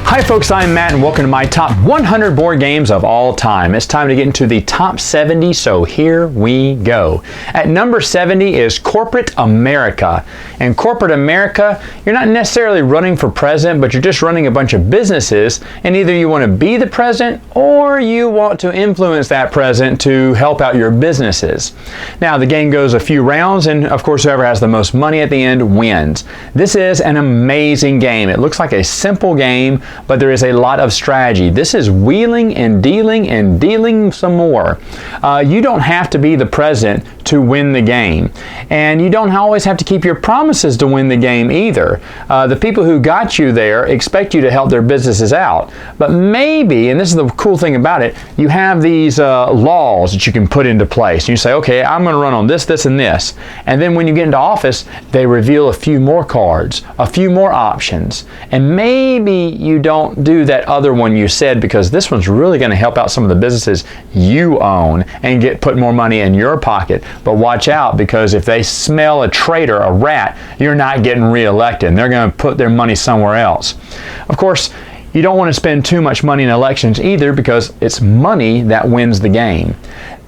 Hi folks, I'm Matt and welcome to my top 100 board games of all time. It's time to get into the top 70, so here we go. At number 70 is Corporate America. In Corporate America, you're not necessarily running for president, but you're just running a bunch of businesses, and either you want to be the president or you want to influence that president to help out your businesses. Now, the game goes a few rounds, and of course, whoever has the most money at the end wins. This is an amazing game. It looks like a simple game, but there is a lot of strategy. This is wheeling and dealing some more. You don't have to be the president to win the game. And you don't always have to keep your promises to win the game either. The people who got you there expect you to help their businesses out. But maybe, and this is the cool thing about it, you have these laws that you can put into place. You say, okay, I'm going to run on this, this, and this. And then when you get into office, they reveal a few more cards, a few more options. And maybe you don't do that other one you said because this one's really going to help out some of the businesses you own and put more money in your pocket. But watch out, because if they smell a traitor, a rat, you're not getting reelected. They're going to put their money somewhere else. Of course, you don't want to spend too much money in elections either, because it's money that wins the game.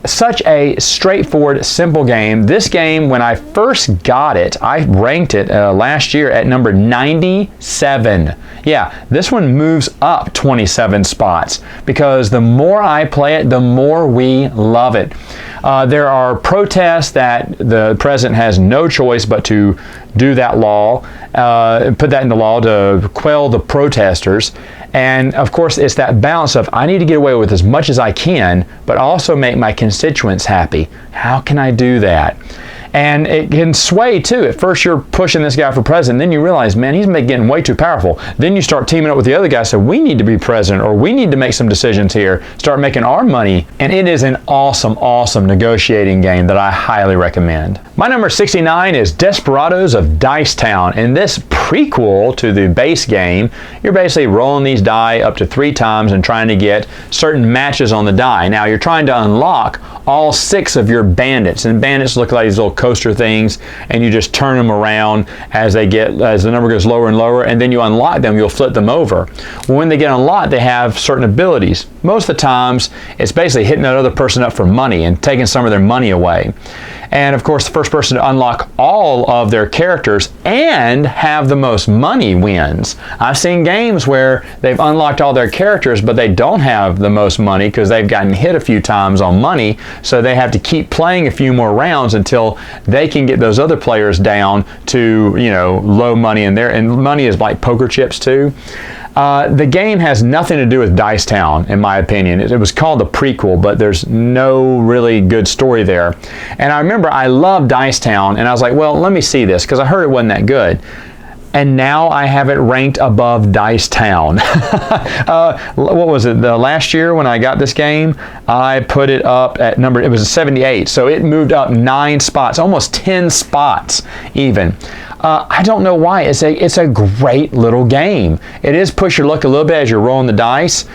Such a straightforward, simple game. This game, when I first got it, I ranked it last year at number 97. Yeah, this one moves up 27 spots because the more I play it, the more we love it. There are protests that the president has no choice but to do that law, put that into law to quell the protesters. And of course, it's that balance of I need to get away with as much as I can, but also make my constituents happy. How can I do that? And it can sway too. At first you're pushing this guy for president, then you realize, man, he's getting way too powerful. Then you start teaming up with the other guy, so we need to be president, or we need to make some decisions here, start making our money. And it is an awesome, awesome negotiating game that I highly recommend. My number 69 is Desperados of Dice Town. In this prequel to the base game, you're basically rolling these die up to 3 times and trying to get certain matches on the die. Now you're trying to unlock all 6 of your bandits, and bandits look like these little coaster things, and you just turn them around as the number goes lower and lower, and then you unlock them, you'll flip them over. Well, when they get unlocked, they have certain abilities. Most of the times it's basically hitting that other person up for money and taking some of their money away. And of course, the first person to unlock all of their characters and have the most money wins. I've seen games where they've unlocked all their characters, but they don't have the most money because they've gotten hit a few times on money, so they have to keep playing a few more rounds until they can get those other players down to, low money in there. And money is like poker chips too. The game has nothing to do with Dice Town, in my opinion. It was called the prequel, but there's no really good story there. And I remember I loved Dice Town, and I was like, well, let me see this, because I heard it wasn't that good. And now I have it ranked above Dice Town. What was it? The last year when I got this game, I put it up at it was 78. So it moved up 9 spots, almost 10 spots even. I don't know why. It's a great little game. It is push your luck a little bit as you're rolling the dice.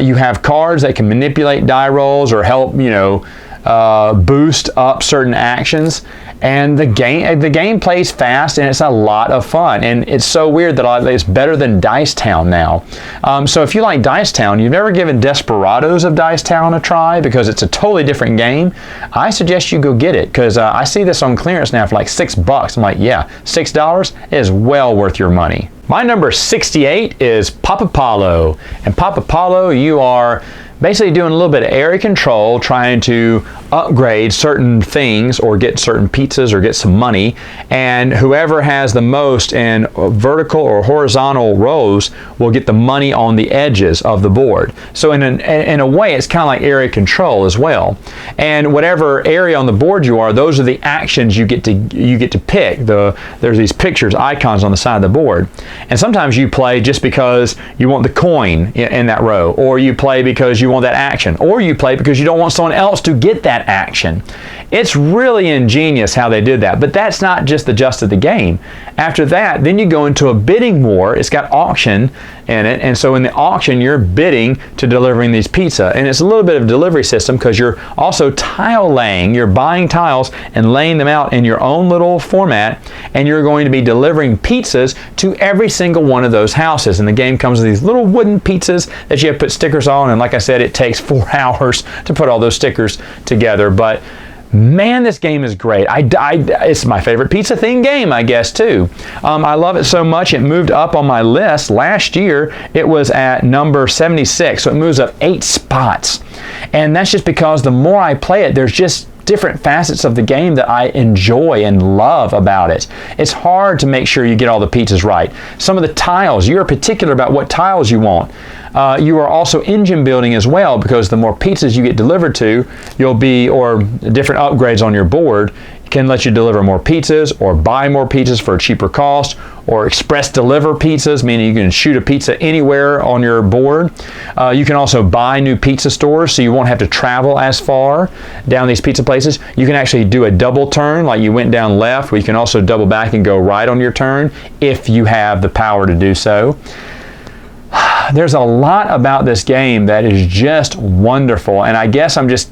You have cards that can manipulate die rolls or help, boost up certain actions, and the game plays fast, and it's a lot of fun, and it's so weird that it's better than Dice Town now. So if you like Dice Town, you've never given Desperados of Dice Town a try because it's a totally different game, I suggest you go get it, because I see this on clearance now for like $6. I'm like, yeah, $6 is well worth your money. My number 68 is Pollo. And Pollo, you are basically doing a little bit of area control, trying to upgrade certain things or get certain pizzas or get some money, and whoever has the most in vertical or horizontal rows will get the money on the edges of the board. So in a way, it's kind of like area control as well. And whatever area on the board you are, those are the actions you get to pick. There's these pictures, icons on the side of the board. And sometimes you play just because you want the coin in that row, or you play because you want that action, or you play because you don't want someone else to get that action. It's really ingenious how they did that, but that's not just the gist of the game. After that, then you go into a bidding war. It's got auction in it, and so in the auction, you're bidding to delivering these pizza, and it's a little bit of a delivery system because you're also tile laying. You're buying tiles and laying them out in your own little format, and you're going to be delivering pizzas to every single one of those houses. And the game comes with these little wooden pizzas that you have to put stickers on, and like I said, it takes 4 hours to put all those stickers together. But man, this game is great. It's my favorite pizza themed game, I guess, too. I love it so much, it moved up on my list. Last year, it was at number 76, so it moves up 8 spots. And that's just because the more I play it, there's just different facets of the game that I enjoy and love about it. It's hard to make sure you get all the pizzas right. Some of the tiles, you're particular about what tiles you want. You are also engine building as well, because the more pizzas you get delivered to, or different upgrades on your board can let you deliver more pizzas or buy more pizzas for a cheaper cost, or express deliver pizzas, meaning you can shoot a pizza anywhere on your board. You can also buy new pizza stores, so you won't have to travel as far down these pizza places. You can actually do a double turn, like you went down left, where you can also double back and go right on your turn if you have the power to do so. There's a lot about this game that is just wonderful, and I guess this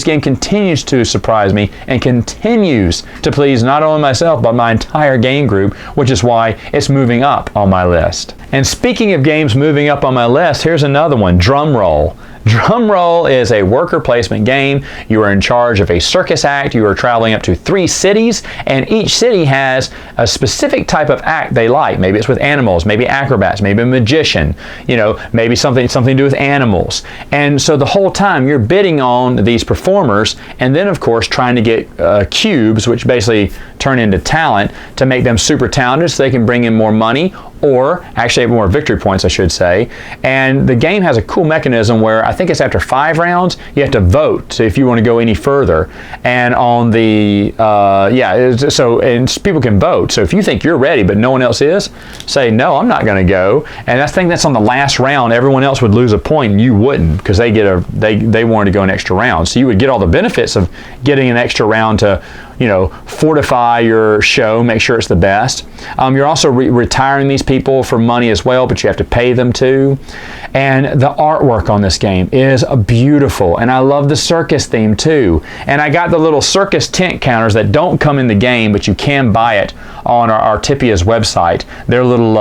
game continues to surprise me and continues to please not only myself but my entire game group, which is why it's moving up on my list. And speaking of games moving up on my list, here's another one, Drum Roll. Drum Roll is a worker placement game. You are in charge of a circus act. You are traveling up to 3 cities, and each city has a specific type of act they like. Maybe it's with animals, maybe acrobats, maybe a magician, maybe something to do with animals. And so the whole time you're bidding on these performers, and then of course trying to get cubes, which basically turn into talent, to make them super talented so they can bring in more money, or actually more victory points, I should say. And the game has a cool mechanism where I think it's after 5 rounds, you have to vote so if you want to go any further. And on the, and people can vote. So if you think you're ready but no one else is, say, no, I'm not going to go. And I think that's on the last round. Everyone else would lose a point and you wouldn't, because they wanted to go an extra round. So you would get all the benefits of getting an extra round to fortify your show, make sure it's the best. You're also retiring these people for money as well, but you have to pay them too. And the artwork on this game is beautiful, and I love the circus theme too. And I got the little circus tent counters that don't come in the game, but you can buy it on our Artipia's website. They're little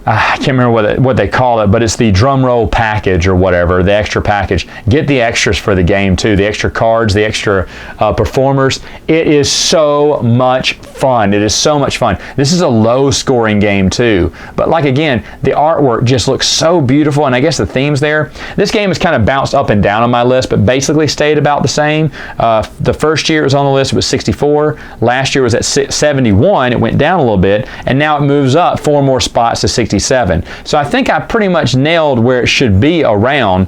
I can't remember what they call it, but it's the drum roll package or whatever, the extra package. Get the extras for the game too, the extra cards, the extra performers. It is so much fun. It is so much fun. This is a low scoring game too, but like again, the artwork just looks so beautiful, and I guess the themes there. This game has kind of bounced up and down on my list, but basically stayed about the same. The first year it was on the list, it was 64. Last year was at 71. It went down a little bit, and now it moves up 4 more spots to 67. So I think I pretty much nailed where it should be around,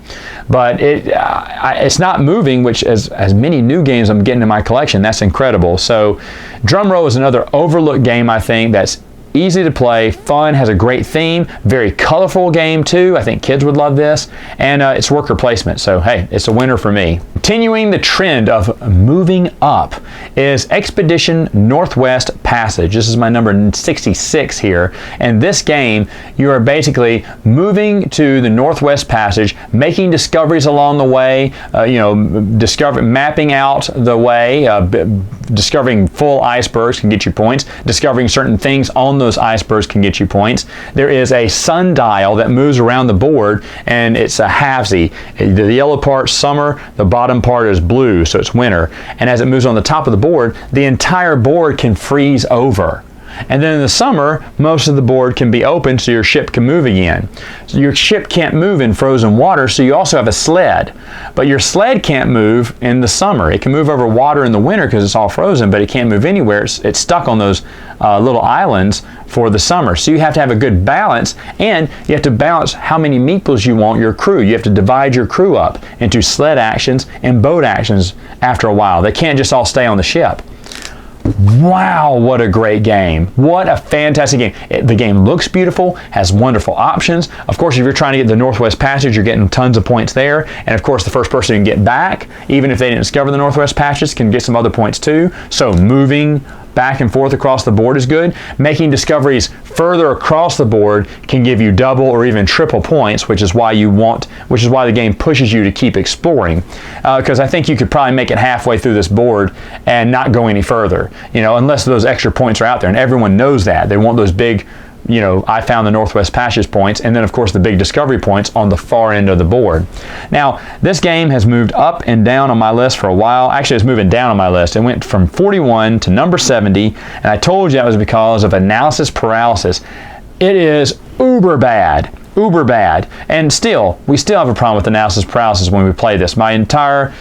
but it's not moving, which as many new games I'm getting in my collection, that's incredible. So Drum Roll is another overlooked game, I think, that's easy to play, fun, has a great theme, very colorful game too. I think kids would love this, and it's worker placement, so hey, it's a winner for me. Continuing the trend of moving up is Expedition Northwest Passage. This is my number 66 here, and this game, you are basically moving to the Northwest Passage, making discoveries along the way, mapping out the way, discovering full icebergs can get you points, discovering certain things on those icebergs can get you points. There is a sundial that moves around the board, and it's a halvesy. The yellow part's summer, the bottom part is blue, so it's winter. And as it moves on the top of the board, the entire board can freeze over. And then in the summer, most of the board can be open so your ship can move again. So your ship can't move in frozen water, so you also have a sled. But your sled can't move in the summer. It can move over water in the winter because it's all frozen, but it can't move anywhere. It's stuck on those little islands for the summer. So you have to have a good balance, and you have to balance how many meeples you want your crew. You have to divide your crew up into sled actions and boat actions after a while. They can't just all stay on the ship. Wow, what a great game. What a fantastic game. The game looks beautiful, has wonderful options. Of course, if you're trying to get the Northwest Passage, you're getting tons of points there. And of course, the first person to get back, even if they didn't discover the Northwest Passage, can get some other points too. So moving back and forth across the board is good. Making discoveries further across the board can give you double or even triple points, which is why the game pushes you to keep exploring. Because I think you could probably make it halfway through this board and not go any further, unless those extra points are out there, and everyone knows that. They want those big, I found the Northwest Passage points, and then of course the big discovery points on the far end of the board. Now, this game has moved up and down on my list for a while. Actually, it's moving down on my list. It went from 41 to number 70, and I told you that was because of analysis paralysis. It is uber bad. And still, we still have a problem with analysis paralysis when we play this. My entire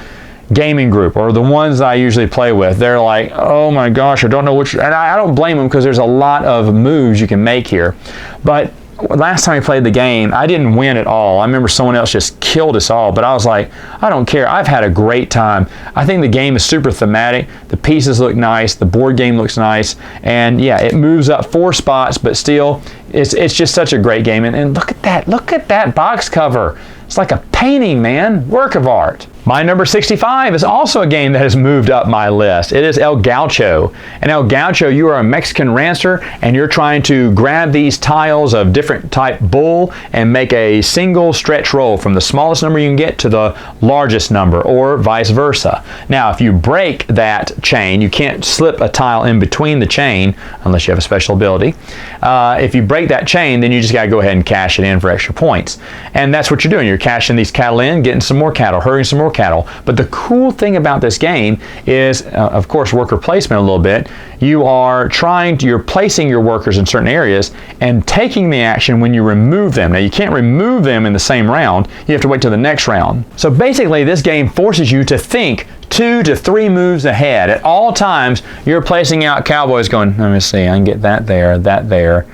gaming group, or the ones I usually play with, they're like, oh my gosh, I don't know which, and I don't blame them, because there's a lot of moves you can make here. But last time we played the game, I didn't win at all. I remember someone else just killed us all, but I was like, I don't care. I've had a great time. I think the game is super thematic. The pieces look nice. The board game looks nice. And yeah, it moves up 4 spots, but still, it's just such a great game. And look at that. Look at that box cover. It's like a painting, man. Work of art. My number 65 is also a game that has moved up my list. It is El Gaucho. And El Gaucho, you are a Mexican rancher, and you're trying to grab these tiles of different type bull and make a single stretch roll from the smallest number you can get to the largest number, or vice versa. Now, if you break that chain, you can't slip a tile in between the chain unless you have a special ability. If you break that chain, then you just got to go ahead and cash it in for extra points. And that's what you're doing. You're cashing these cattle in, getting some more cattle, herding some more cattle. But the cool thing about this game is, of course, worker placement a little bit. You're placing your workers in certain areas and taking the action when you remove them. Now, you can't remove them in the same round. You have to wait till the next round. So basically, this game forces you to think 2 to 3 moves ahead. At all times, you're placing out cowboys going, let me see, I can get that there.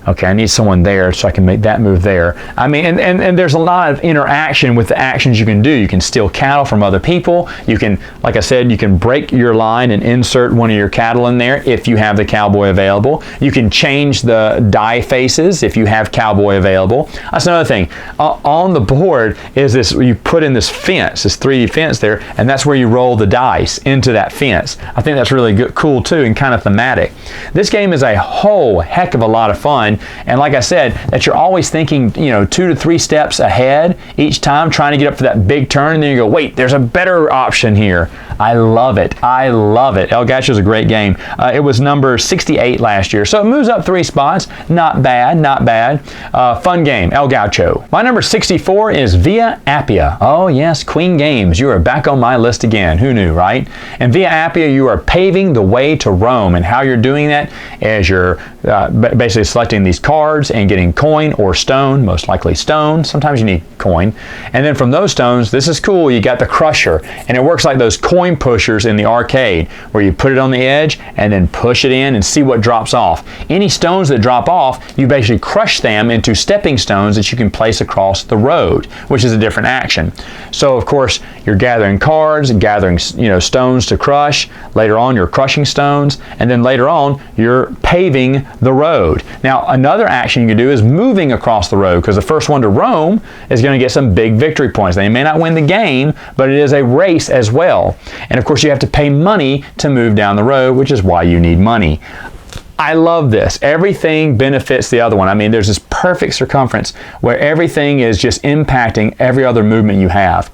Okay, I need someone there so I can make that move there. I mean, and there's a lot of interaction with the actions you can do. You can steal cattle from other people. You can, like I said, you can break your line and insert one of your cattle in there if you have the cowboy available. You can change the die faces if you have cowboy available. That's another thing. On the board is this, you put in this fence, this 3D fence there, and that's where you roll the dice into that fence. I think that's really good, cool too, and kind of thematic. This game is a whole heck of a lot of fun. And like I said, that you're always thinking, 2 to 3 steps ahead each time, trying to get up for that big turn, and then you go, wait, there's a better option here. I love it. I love it. El Gaucho is a great game. It was number 68 last year, so it moves up 3 spots. Not bad, not bad. Fun game, El Gaucho. My number 64 is Via Appia. Oh yes, Queen Games. You are back on my list again. Who knew, right? And Via Appia, you are paving the way to Rome, and how you're doing that is you're basically selecting these cards and getting coin or stone, most likely stone. Sometimes you need coin. And then from those stones, this is cool, you got the crusher. And it works like those coin pushers in the arcade, where you put it on the edge and then push it in and see what drops off. Any stones that drop off, you basically crush them into stepping stones that you can place across the road, which is a different action. So of course, you're gathering cards, gathering stones to crush. Later on, you're crushing stones. And then later on, you're paving the road. Now, another action you can do is moving across the road, because the first one to Rome is going to get some big victory points. They may not win the game, but it is a race as well. And of course, you have to pay money to move down the road, which is why you need money. I love this. Everything benefits the other one. I mean, there's this perfect circumference where everything is just impacting every other movement you have.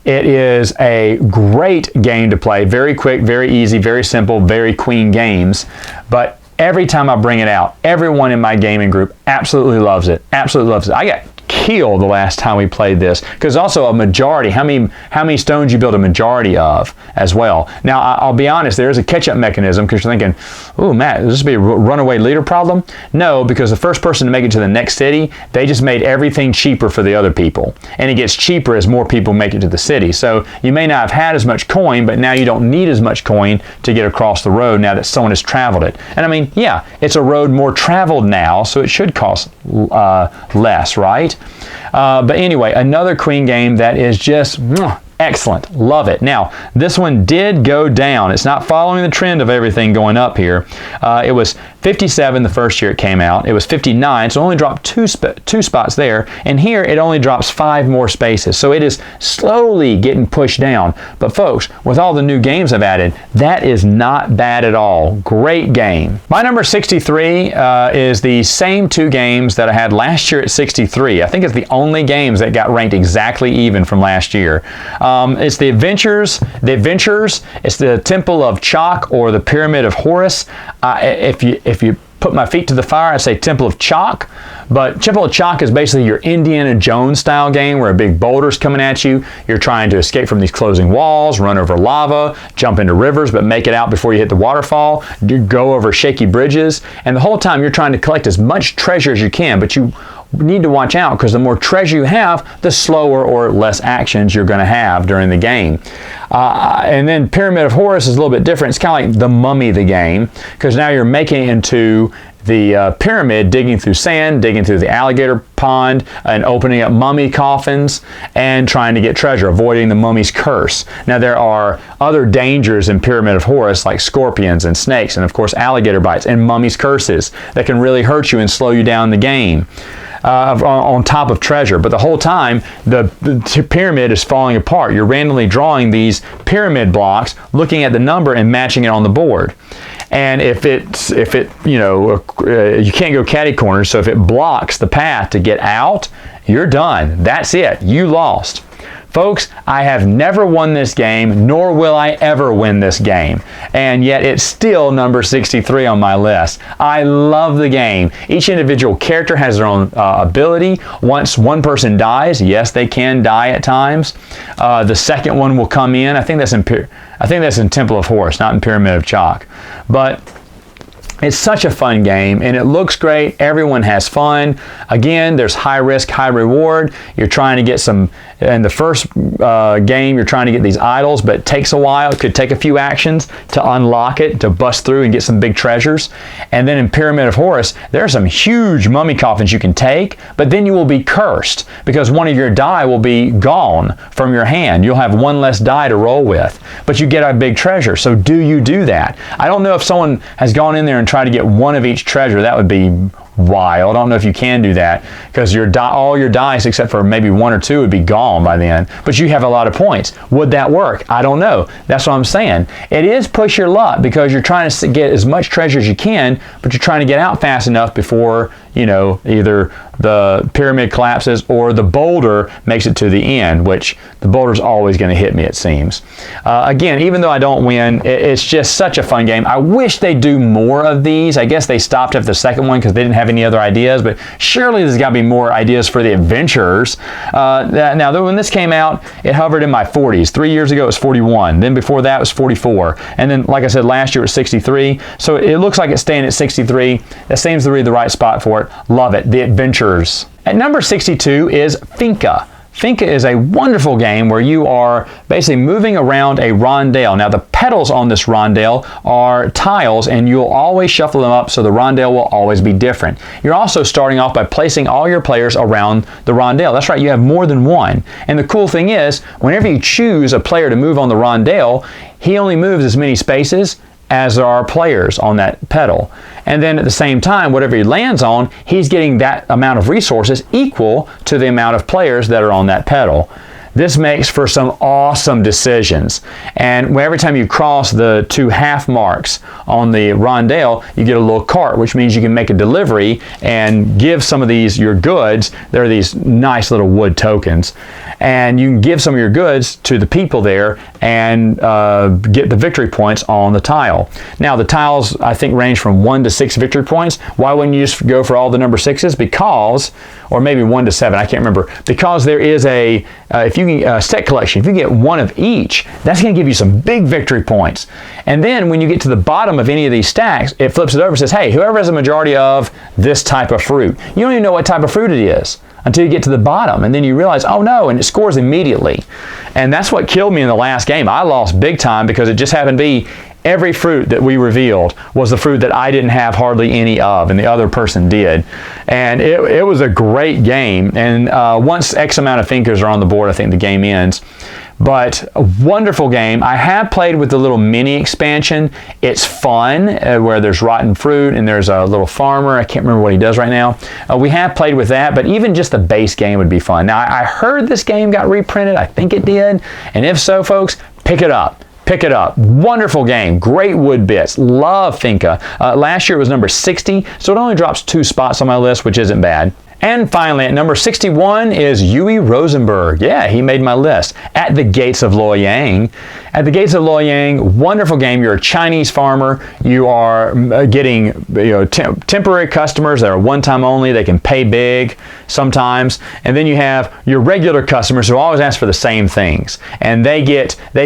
It is a great game to play. Very quick, very easy, very simple, very Queen Games. But every time I bring it out, everyone in my gaming group absolutely loves it. Absolutely loves it. I got killed the last time we played this, because also a majority, how many stones you build a majority of as well. Now, I'll be honest, there is a catch-up mechanism, because you're thinking, oh, Matt, this would be a runaway leader problem? No, because the first person to make it to the next city, they just made everything cheaper for the other people. And it gets cheaper as more people make it to the city. So you may not have had as much coin, but now you don't need as much coin to get across the road now that someone has traveled it. And I mean, yeah, it's a road more traveled now, so it should cost less, right? But anyway, another Queen game that is just Excellent. Love it. Now, this one did go down. It's not following the trend of everything going up here. It was 57 the first year it came out. It was 59, so it only dropped two spots there. And here it only drops 5 more spaces. So it is slowly getting pushed down. But folks, with all the new games I've added, that is not bad at all. Great game. My number 63 is the same 2 games that I had last year at 63. I think it's the only games that got ranked exactly even from last year. It's the Adventures, it's the Temple of Chalk or the Pyramid of Horus. If you put my feet to the fire, I say Temple of Chalk. But Temple of Chalk is basically your Indiana Jones style game where a big boulder's coming at you. You're trying to escape from these closing walls, run over lava, jump into rivers, but make it out before you hit the waterfall. You go over shaky bridges. And the whole time you're trying to collect as much treasure as you can, but you need to watch out because the more treasure you have, the slower or less actions you're going to have during the game. And then Pyramid of Horus is a little bit different. It's kind of like the Mummy the game because now you're making it into the pyramid, digging through sand, digging through the alligator pond, and opening up mummy coffins and trying to get treasure, avoiding the mummy's curse. Now there are other dangers in Pyramid of Horus like scorpions and snakes and of course alligator bites and mummy's curses that can really hurt you and slow you down the game. On top of treasure, but the whole time the pyramid is falling apart. You're randomly drawing these pyramid blocks, looking at the number and matching it on the board. And if it you can't go catty corners, so if it blocks the path to get out, you're done. That's it. You lost. Folks, I have never won this game, nor will I ever win this game. And yet it's still number 63 on my list. I love the game. Each individual character has their own ability. Once one person dies, yes, they can die at times. The second one will come in. I think that's in Temple of Horus, not in Pyramid of Chalk. But it's such a fun game, and it looks great. Everyone has fun. Again, there's high risk, high reward. You're trying to get some, in the first game, you're trying to get these idols, but it takes a while. It could take a few actions to unlock it, to bust through and get some big treasures. And then in Pyramid of Horus, there are some huge mummy coffins you can take, but then you will be cursed because one of your die will be gone from your hand. You'll have one less die to roll with, but you get a big treasure. So do you do that? I don't know if someone has gone in there and try to get one of each treasure. That would be wild. I don't know if you can do that because all your dice except for maybe 1 or 2 would be gone by then, but you have a lot of points. Would that work? I don't know. That's what I'm saying. It is push your luck because you're trying to get as much treasure as you can, but you're trying to get out fast enough before either the pyramid collapses or the boulder makes it to the end, which the boulder's always going to hit me, it seems. Again, even though I don't win, it's just such a fun game. I wish they do more of these. I guess they stopped after the second one because they didn't have any other ideas, but surely there's got to be more ideas for the adventurers. Now, when this came out, it hovered in my 40s. 3 years ago, it was 41. Then before that, it was 44. And then, like I said, last year it was 63. So it looks like it's staying at 63. That seems to be the right spot for it. Love it. The Adventurers. At number 62 is Finca. Finca is a wonderful game where you are basically moving around a rondelle. Now the petals on this rondelle are tiles and you'll always shuffle them up so the rondelle will always be different. You're also starting off by placing all your players around the rondelle. That's right, you have more than one. And the cool thing is, whenever you choose a player to move on the rondelle, he only moves as many spaces as there are players on that petal. And then at the same time, whatever he lands on, he's getting that amount of resources equal to the amount of players that are on that petal. This makes for some awesome decisions. And every time you cross the 2 half marks on the rondelle, you get a little cart, which means you can make a delivery and give some of these your goods. They're these nice little wood tokens. And you can give some of your goods to the people there and get the victory points on the tile. Now the tiles, I think, range from 1 to 6 victory points. Why wouldn't you just go for all the number 6s? Because, or maybe 1 to 7, I can't remember. Because there is a, if you can, set collection, if you get 1 of each, that's going to give you some big victory points. And then when you get to the bottom of any of these stacks, it flips it over and says, hey, whoever has a majority of this type of fruit. You don't even know what type of fruit it is until you get to the bottom, and then you realize, oh no, and it scores immediately. And that's what killed me in the last game. I lost big time because it just happened to be every fruit that we revealed was the fruit that I didn't have hardly any of, and the other person did. And it was a great game. And once X amount of Fincas are on the board, I think the game ends. But a wonderful game. I have played with the little mini expansion. It's fun, where there's rotten fruit and there's a little farmer. I can't remember what he does right now. We have played with that, but even just the base game would be fun. Now, I heard this game got reprinted. I think it did. And if so, folks, pick it up. Pick it up. Wonderful game. Great wood bits. Love Finca. Last year it was number 60, so it only drops 2 spots on my list, which isn't bad. And finally, at number 61 is Yui Rosenberg. Yeah, he made my list. At the Gates of Luoyang. At the Gates of Luoyang, wonderful game. You're a Chinese farmer. You are getting temporary customers that are one-time only. They can pay big sometimes. And then you have your regular customers who always ask for the same things. And they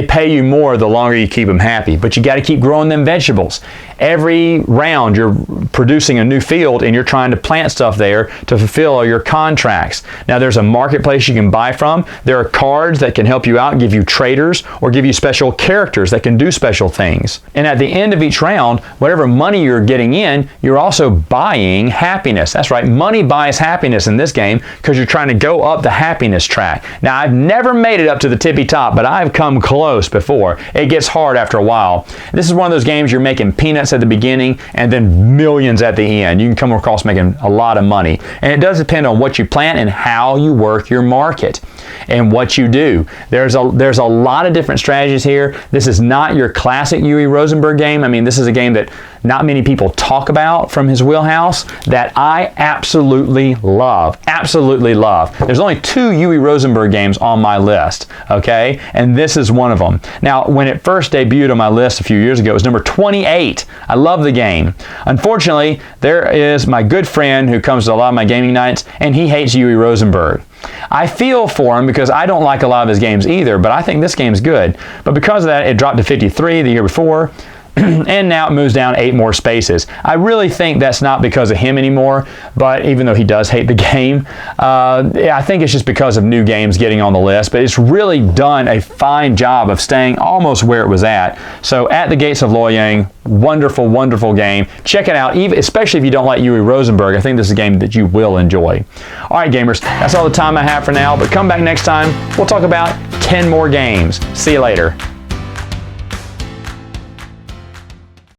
pay you more the longer you keep them happy. But you got to keep growing them vegetables. Every round you're producing a new field and you're trying to plant stuff there to fulfill all your contracts. Now there's a marketplace you can buy from. There are cards that can help you out, give you traders, or give you special characters that can do special things. And at the end of each round, whatever money you're getting in, you're also buying happiness. That's right, money buys happiness in this game because you're trying to go up the happiness track. Now I've never made it up to the tippy top, but I've come close before. It gets hard after a while. This is one of those games you're making peanuts at the beginning and then millions at the end. You can come across making a lot of money. And it does depend on what you plant and how you work your market and what you do. There's a lot of different strategies here. This is not your classic Yui Rosenberg game. I mean, this is a game that not many people talk about from his wheelhouse that I absolutely love. Absolutely love. There's only 2 Yui Rosenberg games on my list, okay? And this is one of them. Now, when it first debuted on my list a few years ago, it was number 28. I love the game. Unfortunately, there is my good friend who comes to a lot of my gaming nights, and he hates Yui Rosenberg. I feel for him because I don't like a lot of his games either, but I think this game's good. But because of that, it dropped to 53 the year before, and now it moves down 8 more spaces. I really think that's not because of him anymore, but even though he does hate the game, I think it's just because of new games getting on the list, but it's really done a fine job of staying almost where it was at. So At the Gates of Luoyang, wonderful, wonderful game. Check it out, especially if you don't like Yui Rosenberg. I think this is a game that you will enjoy. All right, gamers, that's all the time I have for now, but come back next time. We'll talk about 10 more games. See you later.